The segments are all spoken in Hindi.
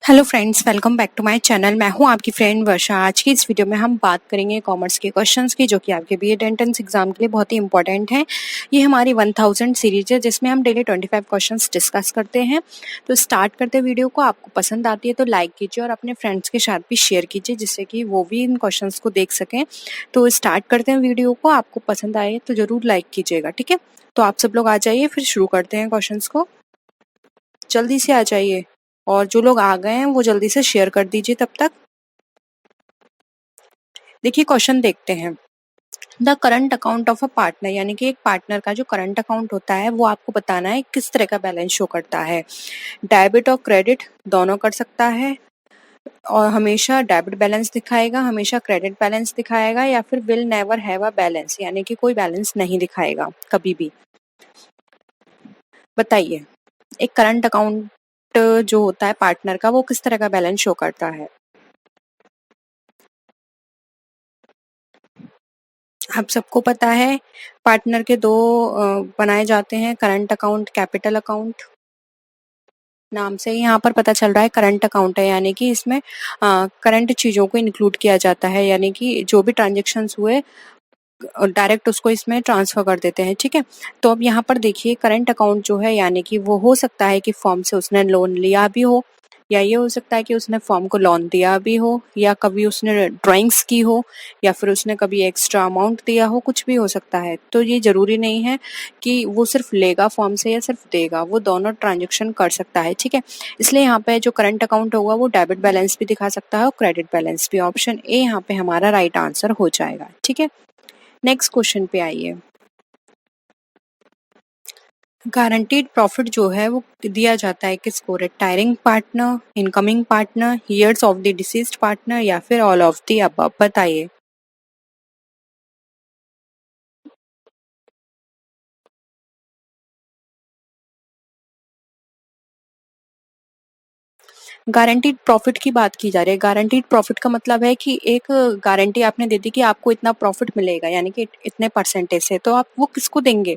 Hello friends, welcome back to my channel. मैं हूं आपकी फ्रेंड वर्षा। आज की इस वीडियो में हम बात करेंगे कॉमर्स के क्वेश्चंस की, जो कि आपके बीएड एंट्रेंस एग्जाम के लिए बहुत ही इंपॉर्टेंट हैं। ये हमारी 1000 सीरीज है, जिसमें हम डेली 25 क्वेश्चंस डिस्कस करते हैं। तो स्टार्ट करते हैं वीडियो को। आपको पसंद आती है तो लाइक कीजिए और अपने फ्रेंड्स के साथ भी शेयर कीजिए, जिससे कि वो भी इन क्वेश्चन को देख सकें। तो स्टार्ट करते हैं वीडियो को। आपको पसंद आए तो जरूर लाइक कीजिएगा, ठीक है। तो आप सब लोग आ जाइए, फिर शुरू करते हैं क्वेश्चन को। जल्दी से आ जाइए, और जो लोग आ गए हैं वो जल्दी से शेयर कर दीजिए तब तक। देखिए, क्वेश्चन देखते हैं। The current account of a partner, यानी कि एक पार्टनर का जो करंट अकाउंट होता है वो आपको बताना है किस तरह का बैलेंस शो करता है। डेबिट और क्रेडिट दोनों कर सकता है, और हमेशा डेबिट बैलेंस दिखाएगा, हमेशा क्रेडिट बैलेंस दिखाएगा, या फिर will never have a balance, यानी कि कोई बैलेंस नहीं दिखाएगा कभी भी। बताइए, एक करंट अकाउंट जो होता है पार्टनर का, वो किस तरह का बैलेंस शो करता है। आप सबको पता है, पार्टनर के दो बनाए जाते हैं, करंट अकाउंट, कैपिटल अकाउंट। नाम से ही यहाँ पर पता चल रहा है करंट अकाउंट है, यानी कि इसमें करंट चीजों को इंक्लूड किया जाता है, यानी कि जो भी ट्रांजेक्शन्स हुए डायरेक्ट उसको इसमें ट्रांसफर कर देते हैं, ठीक है। तो अब यहाँ पर देखिए, करंट अकाउंट जो है, यानी कि वो हो सकता है कि फर्म से उसने लोन लिया भी हो, या ये हो सकता है कि उसने फर्म को लोन दिया भी हो, या कभी उसने ड्राइंग्स की हो, या फिर उसने कभी एक्स्ट्रा अमाउंट दिया हो, कुछ भी हो सकता है। तो ये जरूरी नहीं है कि वो सिर्फ लेगा फर्म से या सिर्फ देगा, वो दोनों ट्रांजेक्शन कर सकता है, ठीक है। इसलिए यहाँ पे जो करंट अकाउंट होगा वो डेबिट बैलेंस भी दिखा सकता है और क्रेडिट बैलेंस भी। ऑप्शन ए यहाँ पे हमारा राइट आंसर हो जाएगा, ठीक है। नेक्स्ट क्वेश्चन पे आइए। गारंटीड प्रॉफिट जो है वो दिया जाता है किसको? Retiring partner, incoming partner, years of the deceased partner, या फिर ऑल ऑफ द अबव। बताइए। गारंटीड प्रॉफिट की बात की जा रही है। गारंटीड प्रॉफिट का मतलब है कि एक गारंटी आपने दे दी कि आपको इतना प्रॉफिट मिलेगा, यानी कि इतने परसेंटेज से। तो आप वो किसको देंगे?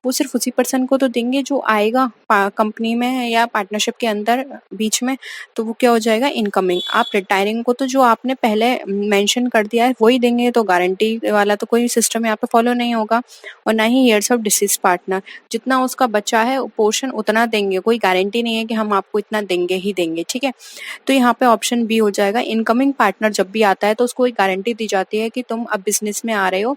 वो सिर्फ उसी पर्सन को तो देंगे जो आएगा कंपनी में या पार्टनरशिप के अंदर बीच में। तो वो क्या हो जाएगा? इनकमिंग। आप रिटायरिंग को तो जो आपने पहले मेंशन कर दिया है वही देंगे, तो गारंटी वाला तो कोई सिस्टम यहाँ पे फॉलो नहीं होगा। और ना ही ईयर्स ऑफ डिसीज पार्टनर, जितना उसका बच्चा है पोर्शन उतना देंगे। कोई गारंटी नहीं है कि हम आपको इतना देंगे ही देंगे, ठीक है। तो यहाँ पे ऑप्शन बी हो जाएगा। इनकमिंग पार्टनर जब भी आता है तो उसको एक गारंटी दी जाती है कि तुम अब बिजनेस में आ रहे हो,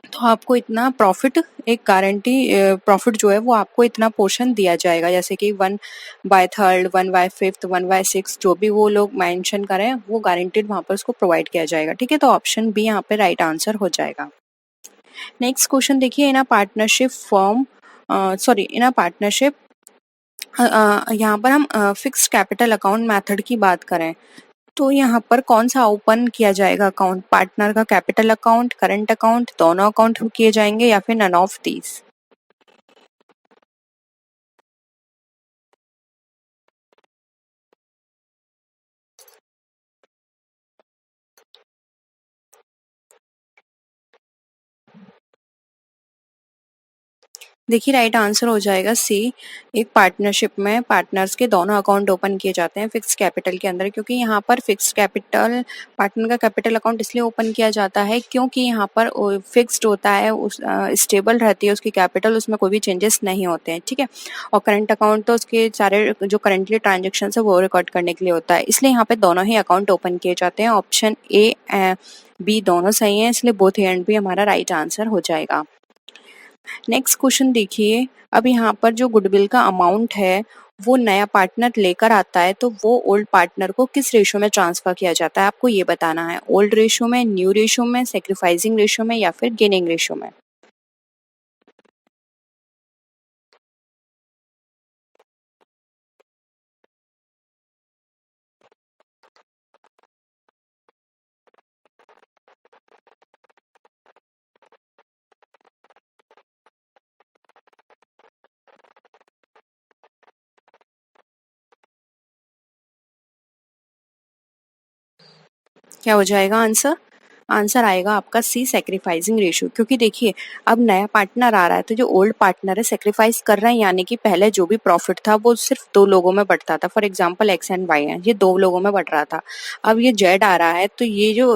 तो आपको इतना प्रॉफिट, एक गारंटी प्रॉफिट जो है वो आपको इतना पोर्शन दिया जाएगा, जैसे कि 1/3, 1/5, 1/6, जो भी वो लोग मेंशन करें वो गारंटीड वहां पर उसको प्रोवाइड किया जाएगा, ठीक है। तो ऑप्शन बी यहाँ पे राइट आंसर हो जाएगा। नेक्स्ट क्वेश्चन देखिए। In a partnership form, sorry, in a partnership, यहाँ पर हम फिक्स्ड कैपिटल अकाउंट मेथड की बात करें तो यहाँ पर कौन सा ओपन किया जाएगा अकाउंट? पार्टनर का कैपिटल अकाउंट, करंट अकाउंट, दोनों अकाउंट किए जाएंगे, या फिर नन ऑफ दीज? देखिए, राइट आंसर हो जाएगा सी। एक पार्टनरशिप में पार्टनर्स के दोनों अकाउंट ओपन किए जाते हैं फिक्स कैपिटल के अंदर, क्योंकि यहाँ पर फिक्स कैपिटल, पार्टनर का कैपिटल अकाउंट इसलिए ओपन किया जाता है क्योंकि यहाँ पर फिक्स्ड होता है, उस स्टेबल रहती है उसकी कैपिटल, उसमें कोई भी चेंजेस नहीं होते हैं, ठीक है। और करंट अकाउंट तो उसके सारे जो करंटली ट्रांजेक्शन है वो रिकॉर्ड करने के लिए होता है, इसलिए यहाँ पे दोनों ही अकाउंट ओपन किए जाते हैं। ऑप्शन ए बी दोनों सही है, इसलिए बोथ एंड भी हमारा राइट आंसर हो जाएगा। नेक्स्ट क्वेश्चन देखिए। अब यहाँ पर जो गुडविल का अमाउंट है वो नया पार्टनर लेकर आता है, तो वो ओल्ड पार्टनर को किस रेशो में ट्रांसफर किया जाता है? आपको ये बताना है। ओल्ड रेशो में, न्यू रेशो में, सेक्रीफाइसिंग रेशो में, या फिर गेनिंग रेशो में? क्या हो जाएगा आंसर? आंसर आएगा आपका सी, सैक्रिफाइसिंग रेशियो। क्योंकि देखिए अब नया पार्टनर आ रहा है तो जो ओल्ड पार्टनर है सैक्रिफाइस कर रहे हैं, यानी कि पहले जो भी प्रॉफिट था वो सिर्फ दो लोगों में बंटता था। For example X and Y है, ये दो लोगों में बंट रहा था। अब ये जेड आ रहा है तो ये जो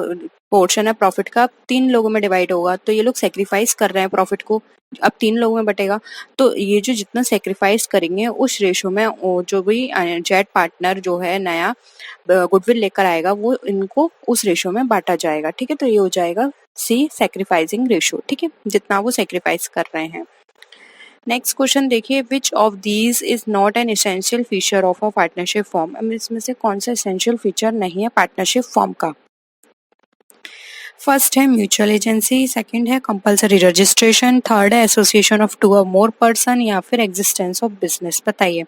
पोर्शन है प्रॉफिट का तीन लोगों में डिवाइड होगा, तो ये लोग सेक्रीफाइस कर रहे हैं प्रॉफिट को, अब तीन लोगों में बटेगा। तो ये जो जितना सेक्रीफाइस करेंगे उस रेशो में जो भी जेड पार्टनर जो है नया गुडविल लेकर आएगा वो इनको उस रेशो में बांटा जाएगा। ठीक है, तो ये हो जाएगा सी, सेक्रीफाइसिंग रेशो। ठीक है, जितना वो सेक्रीफाइस कर रहे हैं। नेक्स्ट क्वेश्चन देखिए, which of these is not an essential feature of a partnership form. अब इसमें से कौन सा एसेंशियल फीचर नहीं है पार्टनरशिप फॉर्म का। फर्स्ट है म्यूचुअल एजेंसी, सेकंड है कंपलसरी रजिस्ट्रेशन, थर्ड है एसोसिएशन ऑफ टू और मोर पर्सन, या फिर एग्जिस्टेंस ऑफ बिजनेस। बताइए,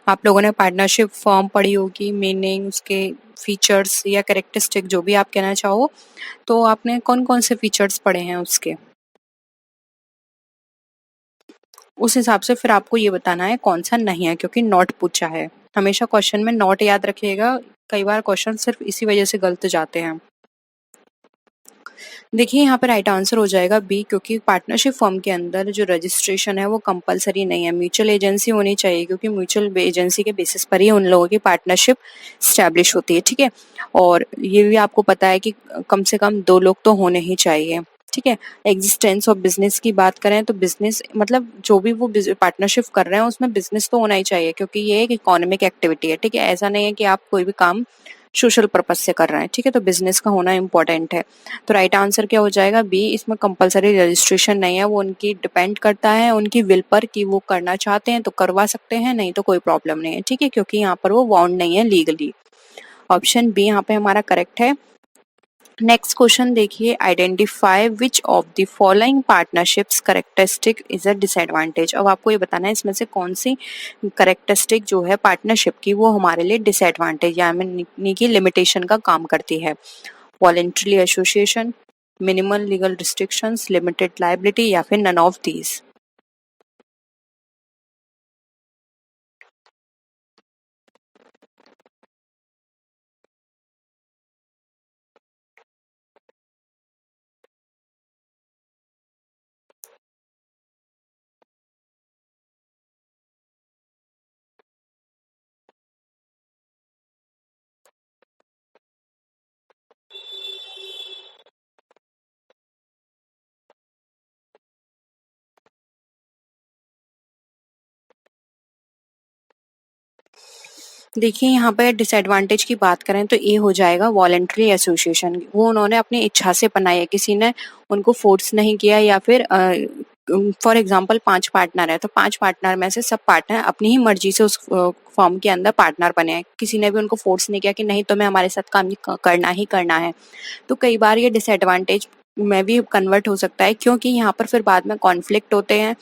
आप लोगों ने पार्टनरशिप फॉर्म पढ़ी होगी, मीनिंग, उसके फीचर्स या कैरेक्टरिस्टिक जो भी आप कहना चाहो, तो आपने कौन कौन से फीचर्स पढ़े हैं उसके, उस हिसाब से फिर आपको ये बताना है कौन सा नहीं है, क्योंकि नॉट पूछा है। हमेशा क्वेश्चन में नॉट याद रखिएगा, कई बार क्वेश्चन सिर्फ इसी वजह से गलत जाते हैं। देखिए यहाँ पे राइट आंसर हो जाएगा बी, क्योंकि पार्टनरशिप फर्म के अंदर जो रजिस्ट्रेशन है वो कंपलसरी नहीं है, म्यूचुअल एजेंसी होनी चाहिए, क्योंकि म्यूचुअल एजेंसी के बेसिस पर ही उन लोगों की पार्टनरशिप स्टैब्लिश होती है। ठीक है, और ये भी आपको पता है कि कम से कम दो लोग तो होने ही चाहिए। ठीक है, एग्जिस्टेंस ऑफ बिजनेस की बात करें तो बिजनेस मतलब जो भी वो पार्टनरशिप कर रहे हैं उसमें बिजनेस तो होना ही चाहिए, क्योंकि ये एक इकोनॉमिक एक्टिविटी है। ठीक है, ऐसा नहीं है कि आप कोई भी काम सोशल पर्पज से कर रहे हैं। ठीक है, तो बिजनेस का होना इंपॉर्टेंट है। तो राइट आंसर क्या हो जाएगा बी, इसमें कंपलसरी रजिस्ट्रेशन नहीं है, वो उनकी डिपेंड करता है उनकी विल पर कि वो करना चाहते हैं तो करवा सकते हैं, नहीं तो कोई प्रॉब्लम नहीं है। ठीक है, क्योंकि यहाँ पर वो बाउंड नहीं है लीगली। ऑप्शन बी यहाँ पे हमारा करेक्ट है। नेक्स्ट क्वेश्चन देखिए, identify which of the following partnerships characteristic is a disadvantage. अब आपको ये बताना है इसमें से कौन सी करेक्टरिस्टिक जो है पार्टनरशिप की वो हमारे लिए डिसएडवांटेज यानी कि लिमिटेशन का काम करती है। Voluntary association, minimal legal restrictions, limited liability, या फिर नन ऑफ दीज। देखिए यहाँ पे डिसएडवांटेज की बात करें तो ये हो जाएगा वॉलेंट्री एसोसिएशन। वो उन्होंने अपनी इच्छा से बनाई है, किसी ने उनको फोर्स नहीं किया, या फिर फॉर एग्जांपल 5 पार्टनर है तो 5 पार्टनर में से सब पार्टनर अपनी ही मर्जी से उस फॉर्म के अंदर पार्टनर बने हैं, किसी ने भी उनको फोर्स नहीं किया कि नहीं तुम्हें हमारे साथ काम करना ही करना है। तो कई बार ये डिसएडवांटेज में भी कन्वर्ट हो सकता है, क्योंकि यहाँ पर फिर बाद में कॉन्फ्लिक्ट होते हैं।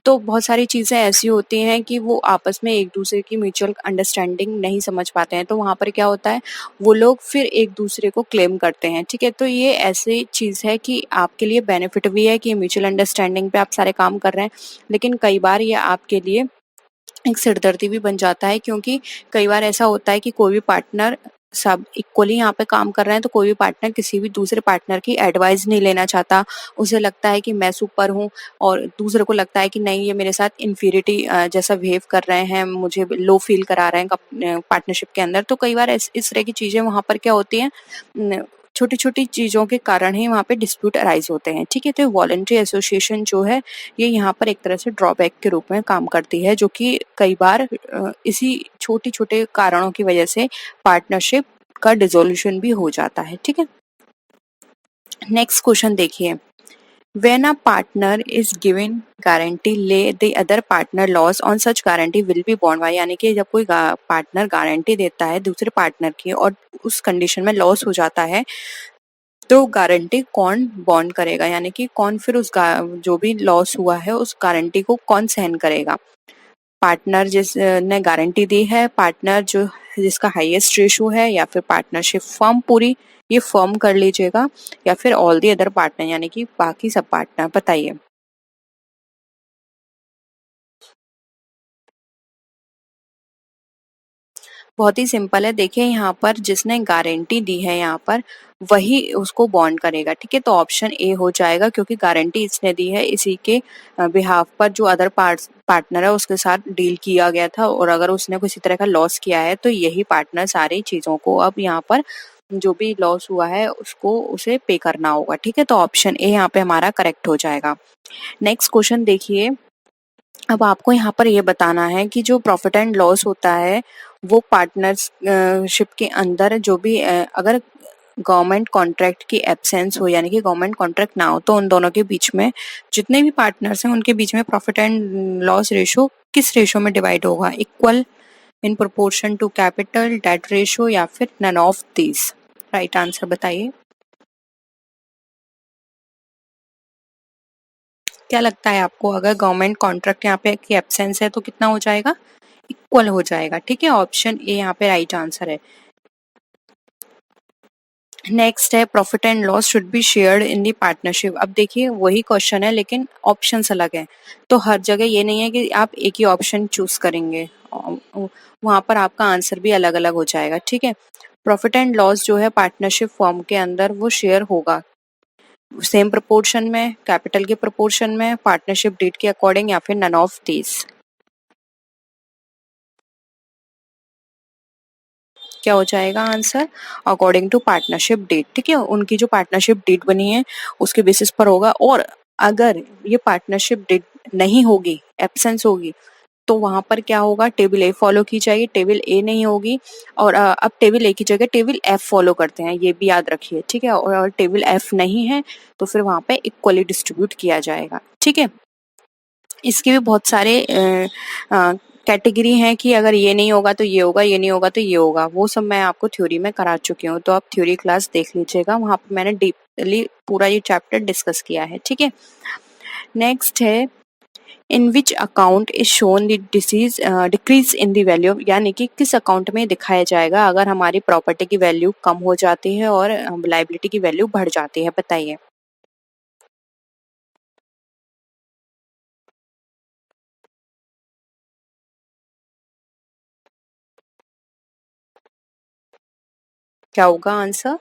तो बहुत सारी चीज़ें ऐसी होती हैं कि वो आपस में एक दूसरे की म्यूचुअल अंडरस्टैंडिंग नहीं समझ पाते हैं, तो वहाँ पर क्या होता है वो लोग फिर एक दूसरे को क्लेम करते हैं। ठीक है, तो ये ऐसी चीज़ है कि आपके लिए बेनिफिट भी है कि म्यूचुअल अंडरस्टैंडिंग पे आप सारे काम कर रहे हैं, लेकिन कई बार ये आपके लिए एक सिरदर्दी भी बन जाता है, क्योंकि कई बार ऐसा होता है कि कोई भी पार्टनर सब इक्वली यहाँ पे काम कर रहे हैं तो कोई भी पार्टनर किसी भी दूसरे पार्टनर की एडवाइस नहीं लेना चाहता। उसे लगता है कि मैं सुपर हूँ, और दूसरे को लगता है कि नहीं ये मेरे साथ इन्फीरिटी जैसा बिहेव कर रहे हैं, मुझे लो फील करा रहे हैं पार्टनरशिप के अंदर। तो कई बार इस तरह की चीजें वहां पर क्या होती हैं, छोटी छोटी चीजों के कारण ही वहाँ पे डिस्प्यूट अराइज होते हैं। ठीक है, तो वॉलेंट्री एसोसिएशन जो है ये यहाँ पर एक तरह से ड्रॉबैक के रूप में काम करती है, जो कि कई बार इसी छोटे छोटे कारणों की वजह से पार्टनरशिप का डिसोल्यूशन भी हो जाता है। ठीक है, नेक्स्ट क्वेश्चन देखिए, when a partner is given guarantee lay the other partner loss on such guarantee will be bond by. यानी कि जब कोई पार्टनर गारंटी देता है दूसरे पार्टनर की और उस कंडीशन में लॉस हो जाता है तो गारंटी कौन बॉन्ड करेगा, यानी कि कौन फिर जो भी लॉस हुआ है उस गारंटी को कौन सहन करेगा। पार्टनर जिसने गारंटी दी है, पार्टनर जो जिसका हाईएस्ट रेशो है, या फिर पार्टनरशिप फर्म पूरी, ये फर्म कर लीजिएगा, या फिर ऑल दी अदर पार्टनर यानी कि बाकी सब पार्टनर। बताइए। बहुत ही सिंपल है। देखिए यहाँ पर जिसने गारंटी दी है यहाँ पर वही उसको बॉन्ड करेगा, ठीक है। तो ऑप्शन ए हो जाएगा, क्योंकि गारंटी इसने दी है, इसी के बिहाफ पर जो अदर पार्टनर है उसके साथ डील किया गया था, और अगर उसने किसी तरह का लॉस किया है तो यही पार्टनर सारी चीजों को अब यहाँ पर जो भी लॉस हुआ है उसको उसे पे करना होगा, ठीक है। तो ऑप्शन ए यहाँ पे हमारा करेक्ट हो जाएगा। नेक्स्ट क्वेश्चन देखिए, अब आपको यहाँ पर ये बताना है कि जो प्रॉफिट एंड लॉस होता है वो पार्टनरशिप के अंदर जो भी अगर गवर्नमेंट कॉन्ट्रैक्ट की एब्सेंस हो, यानी कि गवर्नमेंट कॉन्ट्रैक्ट ना हो, तो उन दोनों के बीच में जितने भी पार्टनर्स हैं उनके बीच में प्रॉफिट एंड लॉस रेशो किस रेशो में डिवाइड होगा? Equal, in proportion to capital, deed ratio, या फिर none of these? Right answer बताइए, क्या लगता है आपको? अगर गवर्नमेंट कॉन्ट्रैक्ट यहाँ पे की एब्सेंस है तो कितना हो जाएगा? इक्वल हो जाएगा, ठीक है। ऑप्शन ए यहाँ पे राइट आंसर है। नेक्स्ट है, profit and loss should be shared in the partnership. अब देखिए वही क्वेश्चन है लेकिन ऑप्शंस अलग हैं, तो हर जगह ये नहीं है कि आप एक ही ऑप्शन चूज करेंगे, वहां पर आपका आंसर भी अलग अलग हो जाएगा, ठीक है। प्रॉफिट एंड लॉस जो है पार्टनरशिप फॉर्म के अंदर वो शेयर होगा सेम प्रोपोर्शन में, कैपिटल के प्रोपोर्शन में, पार्टनरशिप डेट के अकॉर्डिंग, या फिर नन ऑफ दीज? क्या हो जाएगा answer? According to partnership deed, ठीक है। उनकी जो पार्टनरशिप डेट बनी है उसके बेसिस पर होगा, और अगर ये पार्टनरशिप डेट नहीं होगी, एब्सेंस होगी, तो वहां पर क्या होगा? टेबल ए फॉलो की जाएगी, टेबल ए नहीं होगी, और अब टेबल ए की जगह टेबल एफ फॉलो करते हैं, ये भी याद रखिए, ठीक है। और टेबल एफ नहीं है तो फिर वहां पे इक्वली डिस्ट्रीब्यूट किया जाएगा, ठीक है। इसके भी बहुत सारे कैटेगरी हैं कि अगर ये नहीं होगा तो ये होगा, ये नहीं होगा तो ये होगा, वो सब मैं आपको थ्योरी में करा चुकी हूँ, तो आप थ्योरी क्लास देख लीजिएगा, वहां पर मैंने डीपली पूरा ये चैप्टर डिस्कस किया है, ठीक है। नेक्स्ट है, in which account is shown the disease decrease in the value, यानी कि किस अकाउंट में दिखाया जाएगा अगर हमारी प्रॉपर्टी की वैल्यू कम हो जाती है और लाइबिलिटी की वैल्यू बढ़ जाती है? बताइए। क्या होगा आंसर?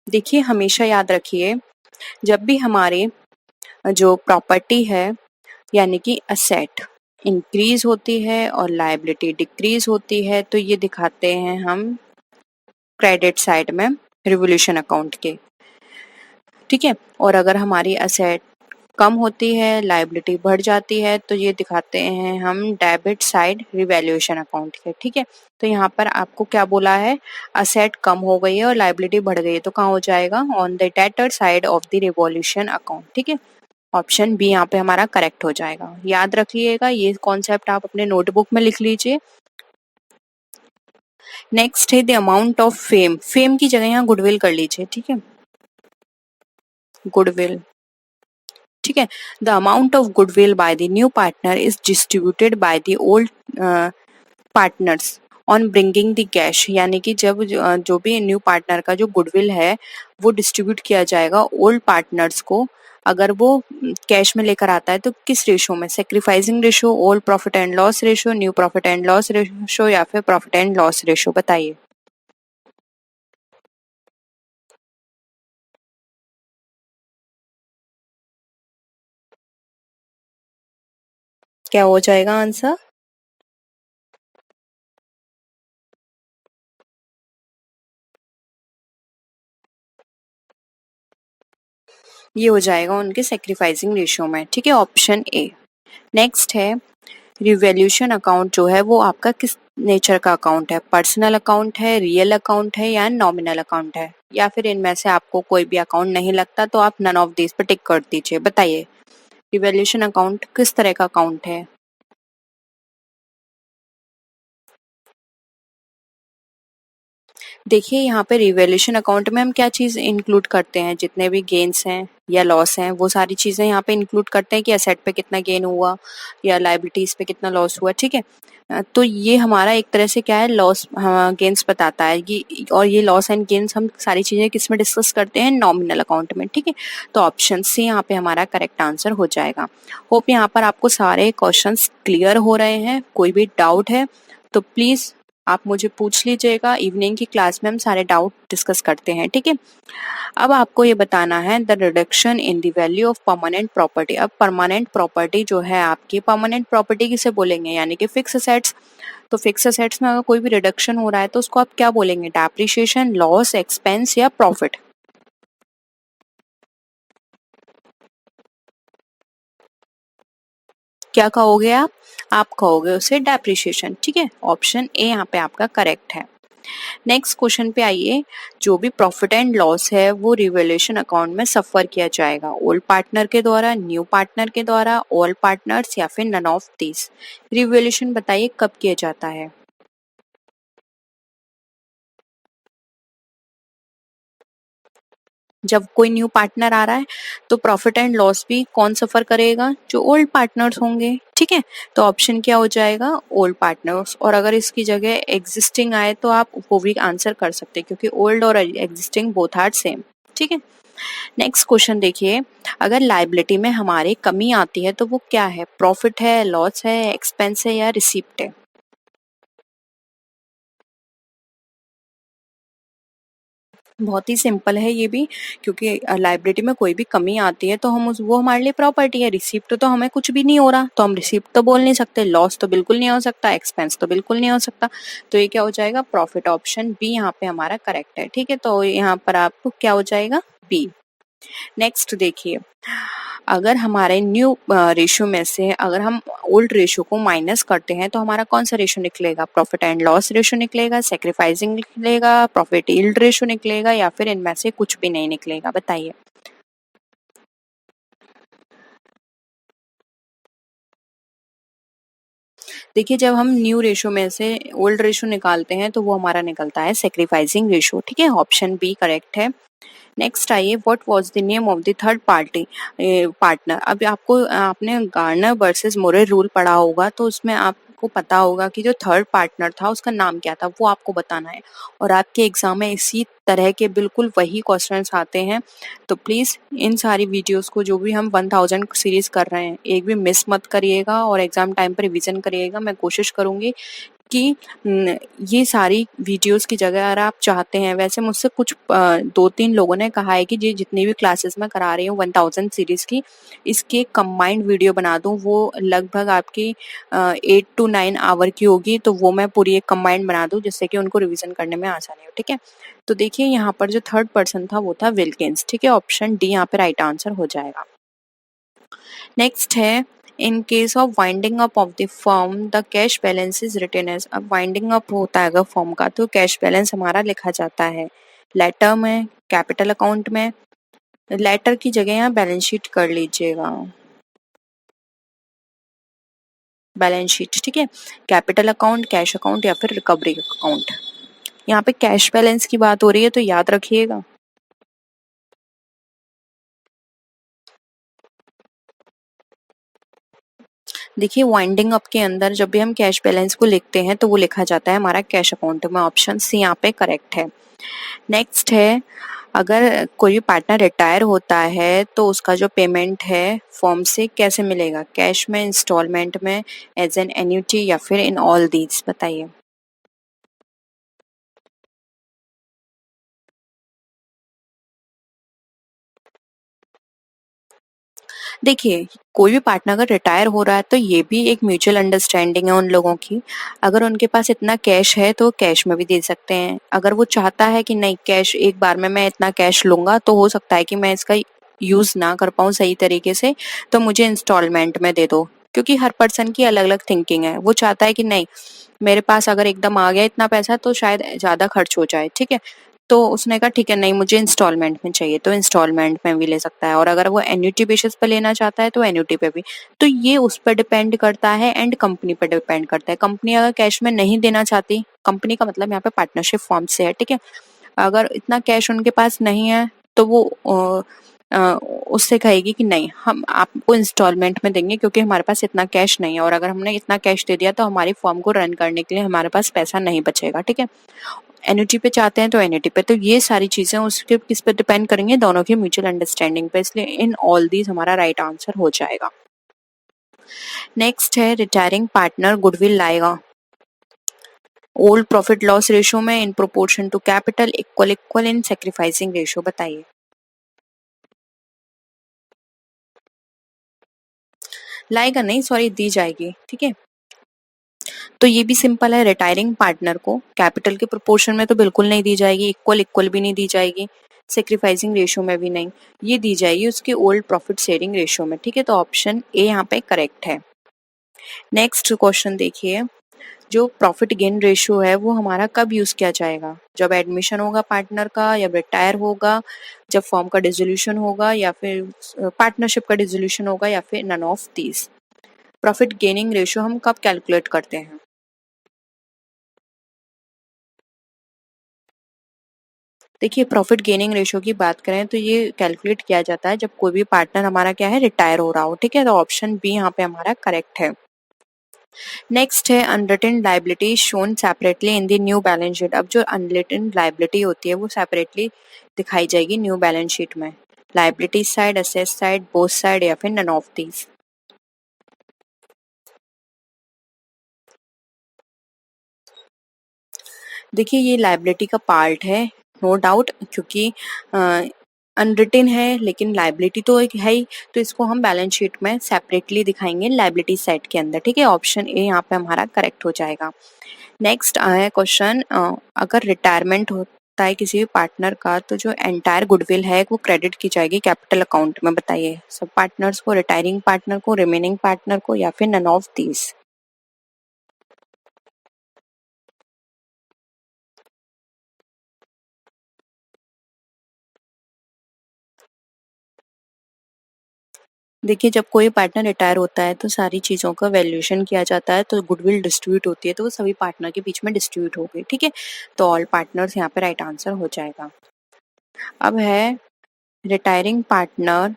देखिए हमेशा याद रखिए, जब भी हमारे जो प्रॉपर्टी है यानी कि असेट इंक्रीज होती है और लायबिलिटी डिक्रीज होती है, तो ये दिखाते हैं हम क्रेडिट साइड में रिवोल्यूशन अकाउंट के, ठीक है। और अगर हमारी असेट कम होती है, लायबिलिटी बढ़ जाती है, तो ये दिखाते हैं हम डेबिट साइड रिवैल्यूएशन अकाउंट के, ठीक है। तो यहाँ पर आपको क्या बोला है? असेट कम हो गई है और लायबिलिटी बढ़ गई है, तो कहाँ हो जाएगा? On the debtor side of the revolution account, ठीक है। ऑप्शन बी यहाँ पे हमारा करेक्ट हो जाएगा। याद रखिएगा, ये कॉन्सेप्ट आप अपने नोटबुक में लिख लीजिए। नेक्स्ट है the amount of fame, fame की जगह यहाँ गुडविल कर लीजिए, ठीक है, गुडविल, ठीक है। The amount of goodwill by the new partner is distributed by the old partners on bringing the cash, यानी कि जब जो भी न्यू पार्टनर का जो गुडविल है वो डिस्ट्रीब्यूट किया जाएगा ओल्ड पार्टनर्स को, अगर वो कैश में लेकर आता है, तो किस रेशो में? Sacrificing ratio, old profit and loss ratio, new profit and loss ratio, या फिर प्रॉफिट एंड लॉस रेशो? बताइए। क्या हो जाएगा आंसर? ये हो जाएगा उनके सेक्रीफाइसिंग रेशियो में, ठीक है, ऑप्शन ए। नेक्स्ट है, रिवैल्यूएशन अकाउंट जो है वो आपका किस नेचर का अकाउंट है? पर्सनल अकाउंट है, रियल अकाउंट है, या नॉमिनल अकाउंट है, या फिर इनमें से आपको कोई भी अकाउंट नहीं लगता तो आप नन ऑफ दिस पे टिक कर दीजिए। बताइए, रिवैल्यूएशन अकाउंट किस तरह का अकाउंट है? देखिए यहाँ पे रिवैल्यूएशन अकाउंट में हम क्या चीज़ इंक्लूड करते हैं? जितने भी गेन्स हैं या लॉस हैं वो सारी चीज़ें यहाँ पे इंक्लूड करते हैं कि असेट पे कितना गेन हुआ या लायबिलिटीज पे कितना लॉस हुआ, ठीक है। तो ये हमारा एक तरह से क्या है, लॉस गेन्स बताता है कि, और ये लॉस एंड गेन्स हम सारी चीज़ें किस में डिस्कस करते हैं? नॉमिनल अकाउंट में, ठीक है। तो ऑप्शन सी यहाँ पे हमारा करेक्ट आंसर हो जाएगा। होप यहाँ पर आपको सारे क्वेश्चंस क्लियर हो रहे हैं, कोई भी डाउट है तो प्लीज़ आप मुझे पूछ लीजिएगा, इवनिंग की क्लास में हम सारे डाउट डिस्कस करते हैं, ठीक है। अब आपको ये बताना है the reduction in the value of permanent property. अब परमानेंट प्रॉपर्टी जो है आपकी, परमानेंट प्रॉपर्टी किसे बोलेंगे, यानी कि फिक्स असेट्स। तो फिक्स असेट्स में अगर कोई भी रिडक्शन हो रहा है तो उसको आप क्या बोलेंगे, डेप्रिसिएशन, लॉस, एक्सपेंस या प्रॉफिट। क्या कहोगे आप कहोगे उसे डेप्रिसिएशन, ठीक है। ऑप्शन ए यहाँ पे आपका करेक्ट है। नेक्स्ट क्वेश्चन पे आइए। जो भी प्रॉफिट एंड लॉस है वो रिवैल्यूएशन अकाउंट में सफर किया जाएगा, ओल्ड पार्टनर के द्वारा, न्यू पार्टनर के द्वारा, ऑल पार्टनर्स या फिर नन ऑफ दिस। रिवैल्यूएशन बताइए कब किया जाता है। जब कोई न्यू पार्टनर आ रहा है तो प्रॉफिट एंड लॉस भी कौन सफर करेगा, जो ओल्ड पार्टनर्स होंगे, ठीक है। तो ऑप्शन क्या हो जाएगा, ओल्ड पार्टनर्स। और अगर इसकी जगह एग्जिस्टिंग आए तो आप वो भी आंसर कर सकते हैं, क्योंकि ओल्ड और एग्जिस्टिंग बोथ आर सेम, ठीक है। नेक्स्ट क्वेश्चन देखिए। अगर लाइबिलिटी में हमारी कमी आती है तो वो क्या है, प्रॉफिट है, लॉस है, एक्सपेंस है या रिसीप्ट है। बहुत ही सिंपल है ये भी, क्योंकि लाइबिलिटी में कोई भी कमी आती है तो हम उस वो हमारे लिए प्रॉपर्टी है। रिसिप्ट तो हमें कुछ भी नहीं हो रहा तो हम रिसिप्ट तो बोल नहीं सकते, लॉस तो बिल्कुल नहीं हो सकता, एक्सपेंस तो बिल्कुल नहीं हो सकता। तो ये क्या हो जाएगा, प्रॉफिट। ऑप्शन बी यहाँ पे हमारा करेक्ट है, ठीक है। तो यहाँ पर आपको क्या हो जाएगा, बी। नेक्स्ट देखिए। अगर हमारे न्यू रेशियो में से अगर हम ओल्ड रेशियो को माइनस करते हैं तो हमारा कौन सा रेशियो निकलेगा, प्रॉफिट एंड लॉस रेशियो निकलेगा, सेक्रीफाइसिंग निकलेगा, प्रॉफिट यील्ड रेशियो निकलेगा या फिर इनमें से कुछ भी नहीं निकलेगा, बताइए। देखिए, जब हम न्यू रेशियो में से ओल्ड रेशियो निकालते हैं तो वो हमारा निकलता है सेक्रीफाइसिंग रेशियो, ठीक है। ऑप्शन बी करेक्ट है। नेक्स्ट आइए, what was the name of the third party partner. अब आपको आपने गार्नर वर्सेस मोरे रूल पढ़ा होगा तो उसमें आपको पता होगा कि जो थर्ड पार्टनर था उसका नाम क्या था, वो आपको बताना है। और आपके एग्जाम में इसी तरह के बिल्कुल वही क्वेश्चंस आते हैं। तो प्लीज इन सारी वीडियोस को, जो भी हम 1000 सीरीज कर रहे हैं, एक भी मिस मत करिएगा और एग्जाम टाइम पर रिवीजन करिएगा। मैं कोशिश करूंगी कि ये सारी वीडियोस की जगह अगर आप चाहते हैं, वैसे मुझसे कुछ 2-3 लोगों ने कहा है कि ये जितनी भी क्लासेस मैं करा रही हूँ 1000 सीरीज की, इसकी एक कंबाइंड वीडियो बना दूं। वो लगभग आपकी 8 to 9 आवर की होगी, तो वो मैं पूरी एक कंबाइंड बना दूं जिससे कि उनको रिवीजन करने में आसानी हो, ठीक है। तो देखिए यहाँ पर जो थर्ड पर्सन था वो था विल्किंस, ठीक है। ऑप्शन डी यहाँ पे राइट आंसर हो जाएगा। नेक्स्ट है, in case of winding up of the firm the cash balance is written as. अब वाइंडिंग अप होता है अगर फर्म का तो कैश बैलेंस हमारा लिखा जाता है लेटर में, कैपिटल अकाउंट में। लेटर की जगह यहाँ बैलेंस शीट कर लीजिएगा, बैलेंस शीट, ठीक है। कैपिटल अकाउंट, कैश अकाउंट या फिर रिकवरी अकाउंट। यहाँ पे कैश बैलेंस की बात हो रही है तो याद रखिएगा। देखिए, वाइंडिंग अप के अंदर जब भी हम कैश बैलेंस को लिखते हैं तो वो लिखा जाता है हमारा कैश अकाउंट में। ऑप्शन सी यहाँ पे करेक्ट है। नेक्स्ट है, अगर कोई पार्टनर रिटायर होता है तो उसका जो पेमेंट है फर्म से कैसे मिलेगा, कैश में, इंस्टॉलमेंट में, एज एन एन्युटी या फिर इन ऑल दीज, बताइए। देखिए, कोई भी पार्टनर अगर रिटायर हो रहा है तो ये भी एक म्यूचुअल अंडरस्टैंडिंग है उन लोगों की। अगर उनके पास इतना कैश है तो कैश में भी दे सकते हैं। अगर वो चाहता है कि नहीं, कैश एक बार में मैं इतना कैश लूंगा तो हो सकता है कि मैं इसका यूज ना कर पाऊँ सही तरीके से, तो मुझे इंस्टॉलमेंट में दे दो। क्योंकि हर पर्सन की अलग अलग थिंकिंग है। वो चाहता है कि नहीं, मेरे पास अगर एकदम आ गया इतना पैसा तो शायद ज्यादा खर्च हो जाए, ठीक है। तो उसने कहा ठीक है, नहीं मुझे इंस्टॉलमेंट में चाहिए, तो इंस्टॉलमेंट में भी ले सकता है। और अगर वो एन्युटी बेसिस पे लेना चाहता है तो एन्युटी पे भी। तो ये उस पर डिपेंड करता है एंड कंपनी पर डिपेंड करता है। कंपनी अगर कैश में नहीं देना चाहती, कंपनी का मतलब यहाँ पे पार्टनरशिप फॉर्म से है, ठीक है। अगर इतना कैश उनके पास नहीं है तो वो उससे कहेगी कि नहीं, हम आपको इंस्टॉलमेंट में देंगे क्योंकि हमारे पास इतना कैश नहीं है, और अगर हमने इतना कैश दे दिया तो हमारी फॉर्म को रन करने के लिए हमारे पास पैसा नहीं बचेगा, ठीक है। एन्युटी पे चाहते हैं तो एन्युटी पे। तो ये सारी चीजें उसके किस पे डिपेंड करेंगे, दोनों की म्यूचुअल अंडरस्टैंडिंग पे। इसलिए इन ऑल दीज हमारा राइट आंसर हो जाएगा। नेक्स्ट है, रिटायरिंग पार्टनर गुडविल लाएगा। ओल्ड प्रॉफिट लॉस रेशियो में in proportion to capital, equal equal, in sacrificing ratio. बताइए। लाएगा नहीं, सॉरी, दी जाएगी। ठीक है, तो ये भी सिंपल है। रिटायरिंग पार्टनर को कैपिटल के प्रोपोर्शन में तो बिल्कुल नहीं दी जाएगी, इक्वल इक्वल भी नहीं दी जाएगी, सेक्रीफाइसिंग रेशियो में भी नहीं, ये दी जाएगी उसके ओल्ड प्रॉफिट शेयरिंग रेशियो में। ठीक है, तो ऑप्शन ए यहाँ पे करेक्ट है। नेक्स्ट क्वेश्चन देखिए, जो प्रॉफिट गेन रेशियो है वो हमारा कब यूज किया जाएगा? जब एडमिशन होगा पार्टनर का, या रिटायर होगा, जब फॉर्म का डिसोल्यूशन होगा, या फिर पार्टनरशिप का डिसोल्यूशन होगा, या फिर none of these. Profit gaining ratio हम कब कैलकुलेट करते हैं? देखिए, प्रॉफिट गेनिंग रेशियो की बात करें तो ये कैलकुलेट किया जाता है जब कोई भी पार्टनर हमारा क्या है, रिटायर हो रहा हो। ठीक है, तो ऑप्शन बी यहाँ पे हमारा करेक्ट है। नेक्स्ट है unwritten liability shown separately in the new balance sheet. अब जो अनरिटन लाइबिलिटी होती है वो सेपरेटली दिखाई जाएगी न्यू बैलेंस शीट में। Liability side, asset side, both side, या फिर नन ऑफ दीज। देखिए, ये लाइबिलिटी का पार्ट है, नो डाउट, क्योंकि अनरिटन है लेकिन लाइबिलिटी तो एक है ही, तो इसको हम बैलेंस शीट में सेपरेटली दिखाएंगे लाइबिलिटी साइड के अंदर। ठीक है, ऑप्शन ए यहाँ पे हमारा करेक्ट हो जाएगा। नेक्स्ट है क्वेश्चन, अगर रिटायरमेंट होता है किसी भी पार्टनर का तो जो एंटायर गुडविल है वो क्रेडिट की जाएगी कैपिटल अकाउंट में। बताइए, सब पार्टनर्स को, रिटायरिंग पार्टनर को, रिमेनिंग पार्टनर को, या फिर नन ऑफ दीज। देखिए, जब कोई पार्टनर रिटायर होता है तो सारी चीज़ों का वैल्यूएशन किया जाता है, तो गुडविल डिस्ट्रीब्यूट होती है, तो वो सभी पार्टनर के बीच में डिस्ट्रीब्यूट हो गई। ठीक है, तो ऑल पार्टनर्स यहाँ पे राइट आंसर हो जाएगा। अब है retiring partner,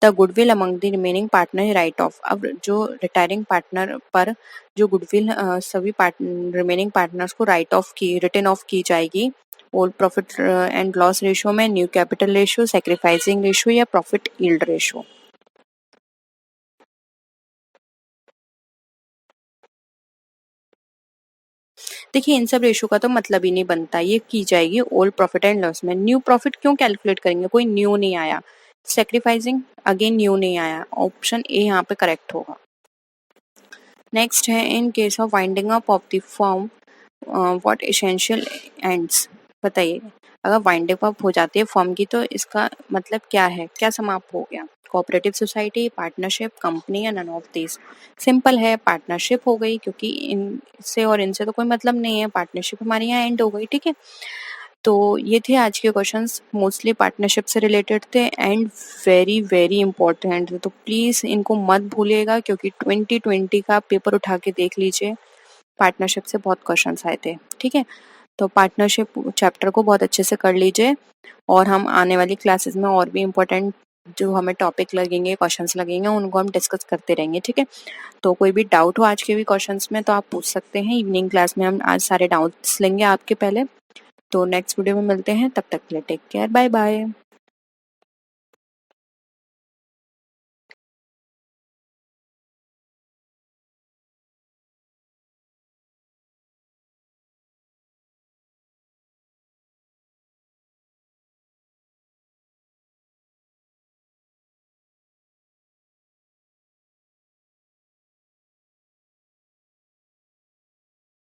the goodwill among the remaining partner write off. अब जो रिटायरिंग पार्टनर पर जो गुडविल सभी रिमेनिंग पार्टनर्स को राइट ऑफ की, रिटर्न ऑफ की जाएगी old profit and loss ratio में, new capital ratio, sacrificing ratio, या प्रॉफिट यील्ड रेशियो। देखिए, इन सब रेशो का तो मतलब ही नहीं बनता, ये की जाएगी ओल्ड प्रॉफिट एंड लॉस में। न्यू प्रॉफिट क्यों कैलकुलेट करेंगे, कोई न्यू नहीं आया। सेक्रीफाइसिंग, अगेन न्यू नहीं आया, ऑप्शन ए यहाँ पे करेक्ट होगा। नेक्स्ट है, in case of winding up of the form what essential ends. बताइए, अगर वाइंडिंग अप हो जाती है फॉर्म की तो इसका मतलब क्या है, क्या समाप्त हो गया? कोऑपरेटिव सोसाइटी, पार्टनरशिप, कंपनी, या नन ऑफ दिस। सिंपल है, पार्टनरशिप हो गई, क्योंकि इनसे और इनसे तो कोई मतलब नहीं है, पार्टनरशिप हमारी यहाँ एंड हो गई। ठीक है, तो ये थे आज के क्वेश्चंस, मोस्टली पार्टनरशिप से रिलेटेड थे एंड वेरी वेरी इंपॉर्टेंट थे, तो प्लीज़ इनको मत भूलिएगा, क्योंकि 2020 का पेपर उठा के देख लीजिए, पार्टनरशिप से बहुत क्वेश्चंस आए थे। ठीक है, तो पार्टनरशिप चैप्टर को बहुत अच्छे से कर लीजिए, और हम आने वाली क्लासेस में और भी इम्पोर्टेंट जो हमें टॉपिक लगेंगे, क्वेश्चंस लगेंगे, उनको हम डिस्कस करते रहेंगे। ठीक है, तो कोई भी डाउट हो आज के भी क्वेश्चंस में तो आप पूछ सकते हैं, इवनिंग क्लास में हम आज सारे डाउट्स लेंगे आपके पहले। तो नेक्स्ट वीडियो में मिलते हैं, तब तक के लिए टेक केयर, बाय बाय।